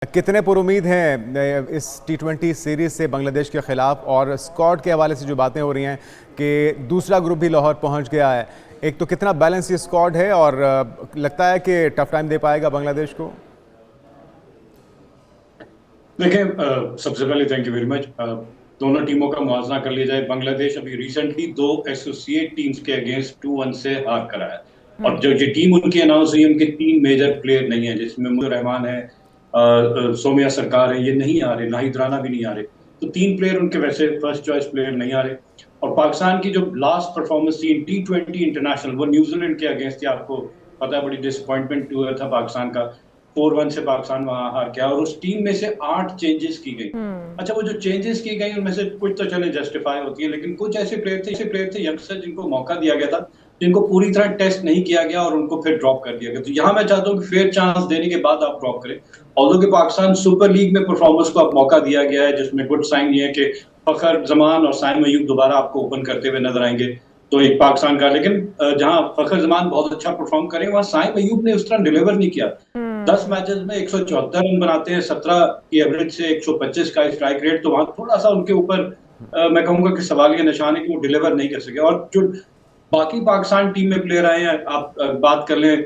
कितने पुरुमीद हैं इस टी20 सीरीज से बांग्लादेश के खिलाफ, और स्क्वाड के हवाले से जो बातें हो रही हैं कि दूसरा ग्रुप भी लाहौर पहुंच गया है। एक तो कितना बैलेंस ये स्क्वाड है और लगता है कि टफ टाइम दे पाएगा बांग्लादेश को? देखिए, सबसे पहले थैंक यू वेरी मच। दोनों टीमों का मुआवजा कर लिया जाए। बांग्लादेश अभी रिसेंटली 2 एसोसिएट टीम्स के अगेंस्ट 2-1 से हार करा है। और जो ये टीम उनकी अनाउंस हुई है, उनके 3 मेजर प्लेयर नहीं है, जिसमें मुझे रहमान है, सोमिया सरकार है, ये नहीं आ रहे, नाहिद राना भी नहीं आ रहे। तो 3 प्लेयर उनके वैसे फर्स्ट चॉइस प्लेयर नहीं आ रहे। और पाकिस्तान की जो लास्ट परफॉर्मेंस थी टी20 इंटरनेशनल, वो न्यूजीलैंड के अगेंस्ट थी। आपको पता है, बड़ी डिसअपॉइंटमेंट हुआ था पाकिस्तान का। 4-1 से पाकिस्तान वहां हार गया और उस टीम में से 8 चेंजेस की गई। अच्छा, वो जो चेंजेस की गई उनमें से कुछ तो चले जस्टिफाई होती है, लेकिन कुछ ऐसे प्लेयर थे यंगस्टर जिनको मौका दिया गया था, जिनको पूरी तरह टेस्ट नहीं किया गया और उनको फिर ड्रॉप कर दिया गया। तो यहाँ मैं चाहता हूँ कि फेयर चांस देने के बाद आप ड्रॉप करें। ऑल्दो कि पाकिस्तान सुपर लीग में परफॉर्मेंस को अब मौका दिया गया है, जिसमें गुड साइन ये है कि फखर जमान और साइम अयूब दोबारा आपको ओपन करते हुए नजर आएंगे। तो एक पाकिस्तान का, लेकिन जहां फखर जमान बहुत अच्छा परफॉर्म करे, वहां साइम अयूब ने उस तरह डिलीवर नहीं किया। 10 मैचेस में 174 रन बनाते हैं, 17 की एवरेज से 125 का स्ट्राइक रेट। तो वहां थोड़ा सा उनके ऊपर मैं कहूंगा कि सवालिया निशान है कि वो डिलीवर नहीं कर सके। और जो बाकी पाकिस्तान टीम में प्लेयर आए हैं, आप बात कर लें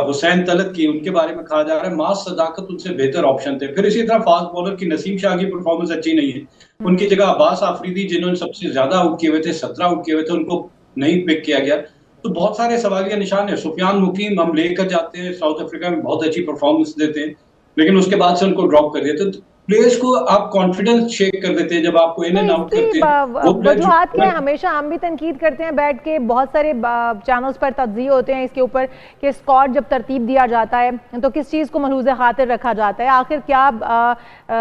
हुसैन तलत की, उनके बारे में कहा जा रहा है मास सदाकत उनसे बेहतर ऑप्शन थे। फिर इसी तरह फास्ट बॉलर की नसीम शाह की परफॉर्मेंस अच्छी नहीं है। उनकी जगह अब्बास आफरीदी, जिन्होंने सबसे ज्यादा आउट किए हुए थे, 17 आउट किए हुए थे, उनको नहीं पिक किया गया। तो बहुत सारे सवालिया निशान है। सुफियान मुकीम हम लेकर जाते हैं, साउथ अफ्रीका में बहुत अच्छी परफॉर्मेंस देते हैं, लेकिन उसके बाद से उनको ड्रॉप कर दिया। तो प्लेयर्स को आप कॉन्फिडेंस शेक कर देते हैं जब आपको इन एंड आउट करते हैं। वो प्लेयर वजूहात क्या है? हमेशा हम भी तनकीद करते हैं बैठ के, बहुत सारे चैनल्स पर तज्ज़िये होते हैं इसके ऊपर कि स्क्वाड जब तरतीब दिया जाता है तो किस चीज़ को मलहूज़ खातिर रखा जाता है, आखिर क्या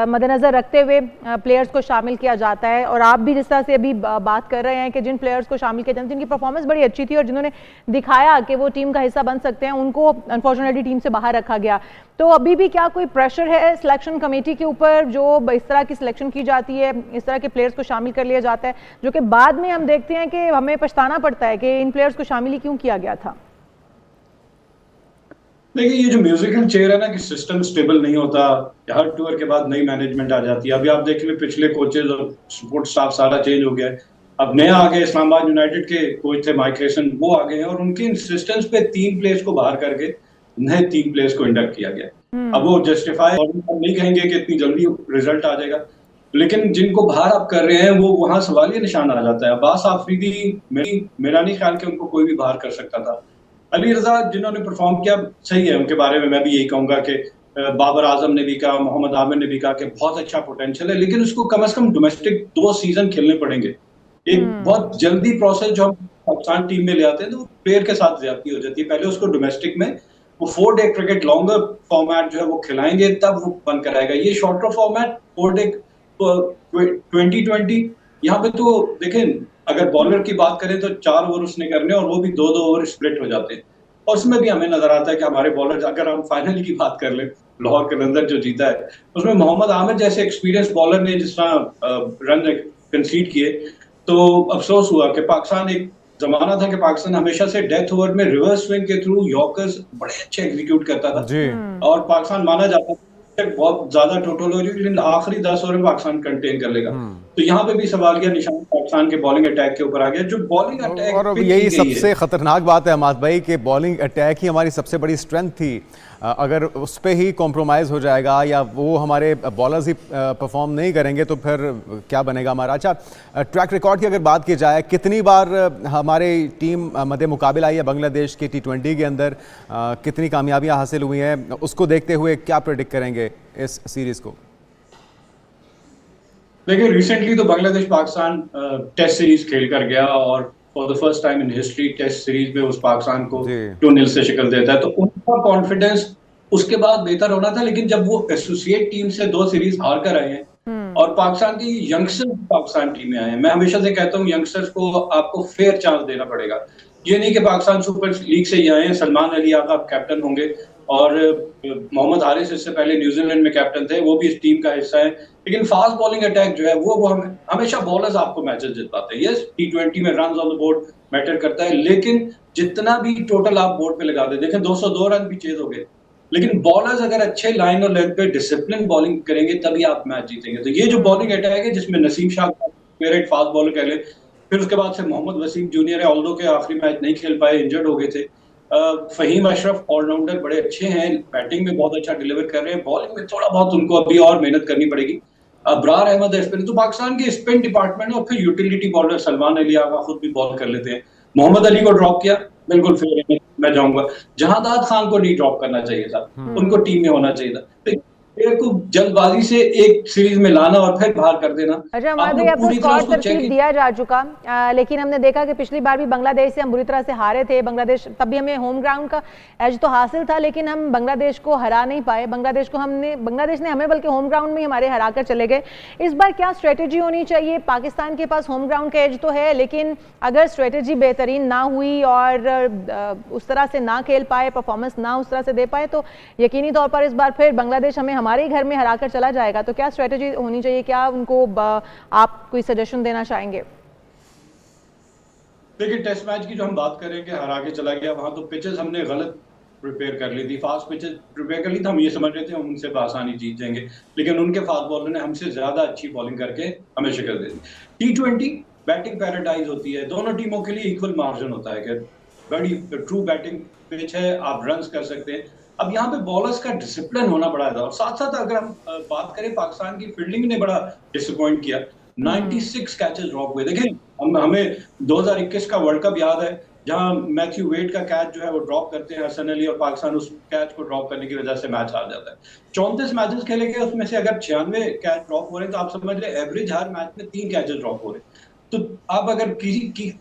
मद्देनज़र रखते हुए प्लेयर्स को शामिल किया जाता है। और आप भी जिस तरह से अभी बात कर रहे हैं कि जिन प्लेयर्स को शामिल किया जाता है, जिनकी परफॉर्मेंस बड़ी अच्छी थी और जिन्होंने दिखाया कि वो टीम का हिस्सा बन सकते हैं, उनको अनफॉर्चुनेटली टीम से बाहर रखा गया। तो अभी भी क्या कोई प्रेशर है सिलेक्शन कमेटी के ऊपर, जो इस तरह की सिलेक्शन की जाती है, इस तरह के प्लेयर्स को शामिल कर लिया जाता है, जो कि बाद में हम देखते हैं कि हमें पछताना पड़ता है कि इन प्लेयर्स को शामिल ही क्यों किया गया था? देखिए, ये जो म्यूजिकल चेयर है ना, कि सिस्टम स्टेबल नहीं होता, हर टूर के बाद नई मैनेजमेंट आ जाती है। अभी आप देख लें, पिछले कोचेज और सपोर्ट स्टाफ सारा चेंज हो गया है। अब नया आ गया, इस्लामाबाद यूनाइटेड के कोच थे माइक्रेसन, वो आ गए हैं और उनके इंसिस्टेंस पे 3 प्लेयर्स को बाहर करके नए 3 प्लेयर्स को इंडक्ट किया गया। अब वो जस्टिफाई नहीं कहेंगे कि इतनी जल्दी रिजल्ट आ जाएगा, लेकिन जिनको बाहर आप कर रहे हैं वो वहां सवालिया निशान आ जाता है। अब्बास आफरीदी, मेरा नहीं ख्याल कि उनको कोई भी बाहर कर सकता था। अली रजा जिन्होंने परफॉर्म किया, सही है, उनके बारे में मैं भी यही कहूंगा कि बाबर आजम ने भी कहा, मोहम्मद आमिर ने भी कहा कि बहुत अच्छा पोटेंशियल है, लेकिन उसको कम से कम डोमेस्टिक 2 सीजन खेलने पड़ेंगे। एक बहुत जल्दी प्रोसेस जो हम पाकिस्तान टीम में ले आते हैं तो प्लेयर के साथ ज्यादती हो जाती है। पहले उसको डोमेस्टिक में वो 4 डे क्रिकेट लॉन्गर फॉर्मेट जो है वो खिलाएंगे, तब वो बन कर आएगा। ये शॉर्टर फॉर्मेट 4 डे 2020, यहाँ पे तो देखें, अगर बॉलर की बात करें तो 4 ओवर उसने करने और वो भी 2-2 ओवर स्प्लिट हो जाते हैं। और उसमें भी हमें नजर आता है कि हमारे बॉलर, अगर हम फाइनल की बात कर लें, लाहौर कलंदर जो जीता है, उसमें मोहम्मद आमिर जैसे एक्सपीरियंस बॉलर ने जिस तरह रन कंसीड किए, तो अफसोस हुआ कि पाकिस्तान, एक जमाना था कि पाकिस्तान हमेशा से डेथ ओवर में रिवर्स स्विंग के थ्रू यॉर्कर्स बड़े अच्छे एग्जीक्यूट करता था और पाकिस्तान माना जाता था बहुत ज्यादा टोटल हो रही, लेकिन आखिरी 10 ओवर में पाकिस्तान कंटेन कर लेगा। तो यहाँ पे भी सवालिया निशान पाकिस्तान के बॉलिंग अटैक के ऊपर आ गया, जो बॉलिंग अटैक। और यही सबसे खतरनाक बात है हमाद भाई कि बॉलिंग अटैक ही हमारी सबसे बड़ी स्ट्रेंथ थी। अगर उस पर ही कॉम्प्रोमाइज़ हो जाएगा या वो हमारे बॉलर्स ही परफॉर्म नहीं करेंगे तो फिर क्या बनेगा हमारा। अच्छा, ट्रैक रिकॉर्ड की अगर बात की जाए, कितनी बार हमारी टीम मद्दे मुकाबिल आई है बांग्लादेश की टी20 के अंदर, कितनी कामयाबियां हासिल हुई हैं, उसको देखते हुए क्या प्रेडिक्ट करेंगे इस सीरीज़ को? देखिए, रिसेंटली तो बांग्लादेश पाकिस्तान टेस्ट सीरीज खेल कर गया और for the first time in history test series में उस पाकिस्तान को 2-0 से शिकस्त देता है। तो उनका कॉन्फिडेंस उसके बाद बेहतर होना था, लेकिन जब वो एसोसिएट टीम से 2 सीरीज हार कर आए हैं और पाकिस्तान की यंगस्टर्स पाकिस्तान टीम में आए हैं, मैं हमेशा से कहता हूँ यंगस्टर्स को आपको फेयर चांस देना पड़ेगा। ये नहीं कि पाकिस्तान सुपर लीग से ही आए हैं, सलमान अली आका कैप्टन होंगे और मोहम्मद हारिस इससे पहले न्यूजीलैंड में कैप्टन थे, वो भी इस टीम का हिस्सा है। लेकिन फास्ट बॉलिंग अटैक जो है वो हमेशा बॉलर्स आपको मैचेस जितवाते हैं। यस, टी20 में run on the board matter करता है, लेकिन जितना भी टोटल आप बोर्ड पे लगा दे, देखें 202 रन भी चेज हो गए, लेकिन बॉलर्स अगर अच्छे लाइन और लेंथ पे डिसिप्लिन बॉलिंग करेंगे तभी आप मैच जीतेंगे। तो ये जो बॉलिंग अटैक है जिसमें Naseem Shah favourite fast bowler कह ले, फिर उसके बाद से मोहम्मद वसीम जूनियर है, ऑल्दो के आखिरी मैच नहीं खेल पाए, इंजर्ड हो गए थे। फहीम अशरफ ऑलराउंडर बड़े अच्छे हैं, बैटिंग में बहुत अच्छा डिलीवर कर रहे हैं, बॉलिंग में थोड़ा बहुत उनको अभी और मेहनत करनी पड़ेगी। अबरार अहमद है स्पिन, तो पाकिस्तान के स्पिन डिपार्टमेंट और फिर यूटिलिटी बॉलर सलमान अली आगा खुद भी बॉल कर लेते हैं। मोहम्मद अली को ड्रॉप किया, बिल्कुल फिर मैं जाऊंगा। जहादाद खान को नहीं ड्रॉप करना चाहिए था, उनको टीम में होना चाहिए था। तो प्लेयर को जल्दबाजी से एक सीरीज में लाना और फिर बाहर कर देना। अच्छा हमारे भाई, आपको स्कोर तरतीब दिया जा चुका, लेकिन हमने देखा कि पिछली बार भी बांग्लादेश से हम बुरी तरह से हारे थे। बांग्लादेश तब भी हमें होम ग्राउंड का एज तो हासिल था, लेकिन हम बांग्लादेश को हरा नहीं पाए। बांग्लादेश ने हमें बल्कि होम ग्राउंड में ही हमारे हरा कर चले गए। इस बार क्या स्ट्रेटेजी होनी चाहिए? पाकिस्तान के पास होम ग्राउंड का एज तो है, लेकिन अगर स्ट्रेटेजी बेहतरीन ना हुई और उस तरह से ना खेल पाए, परफॉर्मेंस ना उस तरह से दे पाए, तो यकीनी तौर पर इस बार फिर बांग्लादेश हमें हमारे घर में हराकर चला जाएगा। तो क्या स्ट्रेटेजी होनी चाहिए? क्या उनको आप कोई सजेशन देना चाहेंगे? देखिए, टेस्ट मैच की जो हम बात करें कि हरा के चला गया, वहां तो पिचेस हमने गलत प्रिपेयर कर ली थी, फास्ट पिचेस प्रिपेयर कर ली थी। हम ये समझ रहे थे हम उनसे आसानी जीत जाएंगे, लेकिन उनके फास्ट बॉलर ने हमसे ज्यादा अच्छी बॉलिंग करके हमें शिकस्त दे दी। T20 बैटिंग पैराडाइज होती है, दोनों टीमों के लिए इक्वल मार्जिन होता है कि बड़ी ट्रू बैटिंग पिच है, आप रन कर सकते हैं। अब यहाँ पे बॉलर्स का डिसिप्लिन होना बड़ा था, और साथ साथ अगर हम बात करें पाकिस्तान की फील्डिंग ने बड़ा डिसअपॉइंट किया। 96 कैचेस ड्रॉप हुए। देखिए, हमें 2021 का वर्ल्ड कप याद है, जहां मैथ्यू वेड का कैच जो है वो ड्रॉप करते हैं हसन अली, और पाकिस्तान उस कैच को ड्रॉप करने की वजह से मैच हार जाता है। 34 मैचेस खेले गए, उसमें से अगर 96 कैच ड्रॉप हो रहे हैं, तो आप समझ रहे एवरेज हर मैच में 3 कैचेस ड्रॉप हो रहे हैं। तो आप अगर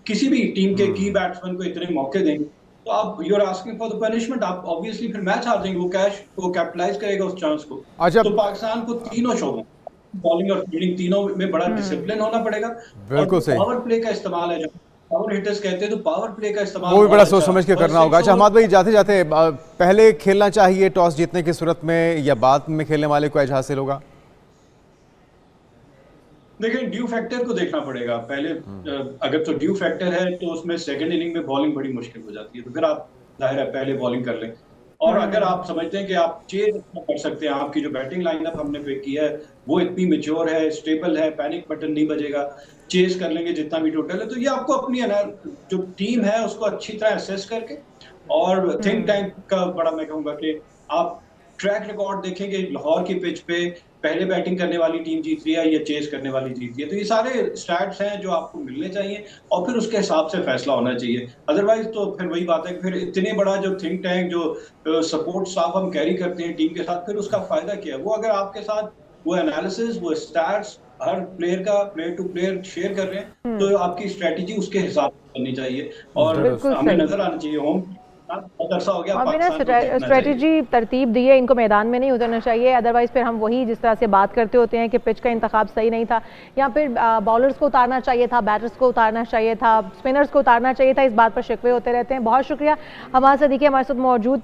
किसी भी टीम के की बैट्समैन को इतने मौके देंगे, तो आप you are asking for the punishment, आप ऑब्वियसली फिर मैच हार जाएंगे। वो कैपिटलाइज करेगा उस चांस को। अच्छा, तो पाकिस्तान को तीनों शोबों, बॉलिंग और फील्डिंग तीनों में बड़ा डिसिप्लिन होना पड़ेगा। बिल्कुल और सही। पावर प्ले का इस्तेमाल है, जो पावर हिटर्स कहते हैं, तो पावर प्ले का इस्तेमाल वो भी बड़ा बहुत सोच अच्छा। समझ के और करना होगा। अच्छा हमाद भाई, जाते जाते पहले खेलना चाहिए टॉस जीतने की सूरत में, या बाद में खेलने वाले को एज हासिल होगा? देखिए, ड्यू फैक्टर को देखना पड़ेगा पहले। अगर तो ड्यू फैक्टर है तो उसमें सेकंड इनिंग में बॉलिंग बड़ी मुश्किल हो जाती है, तो फिर आप जाहिर है पहले बॉलिंग कर लें। और अगर आप समझते हैं कि आप चेज कर सकते हैं, आपकी जो बैटिंग लाइनअप हमने पिक की है वो इतनी मेच्योर है, स्टेबल है, पैनिक बटन नहीं बजेगा, चेज कर लेंगे जितना भी टोटल है, तो ये आपको अपनी है ना जो टीम है उसको अच्छी तरह असेस करके, और थिंक टैंक का बड़ा मैं कहूंगा कि आप ट्रैक रिकॉर्ड देखेंगे लाहौर की पिच पे पहले बैटिंग करने वाली टीम जीत रही है या चेस करने वाली जीत रही है। तो ये सारे स्टैट्स हैं जो आपको मिलने चाहिए, और फिर उसके हिसाब से फैसला होना चाहिए। अदरवाइज तो फिर वही बात है कि फिर इतने बड़ा जो थिंक टैंक, जो सपोर्ट स्टाफ हम कैरी करते हैं टीम के साथ, फिर उसका फायदा क्या है? वो अगर आपके साथ वो एनालिसिस, वो स्टैट्स हर प्लेयर का प्लेयर टू प्लेयर शेयर कर रहे हैं, तो आपकी स्ट्रेटेजी उसके हिसाब से करनी चाहिए, और हमें नजर आना चाहिए होम बहुत अरसा हो गया और बिना पाकिस्तान को जीतना स्ट्रेटेजी तरतीब दिए इनको मैदान में नहीं उतरना चाहिए। अदरवाइज फिर हम वही जिस तरह से बात करते होते हैं कि पिच का इंतखाब सही नहीं था, या फिर बॉलर्स को उतारना चाहिए था, बैटर्स को उतारना चाहिए था, स्पिनर्स को उतारना चाहिए था, इस बात पर शिकवे होते रहते हैं। बहुत शुक्रिया हमारे साथ देखिए, हमारे साथ मौजूद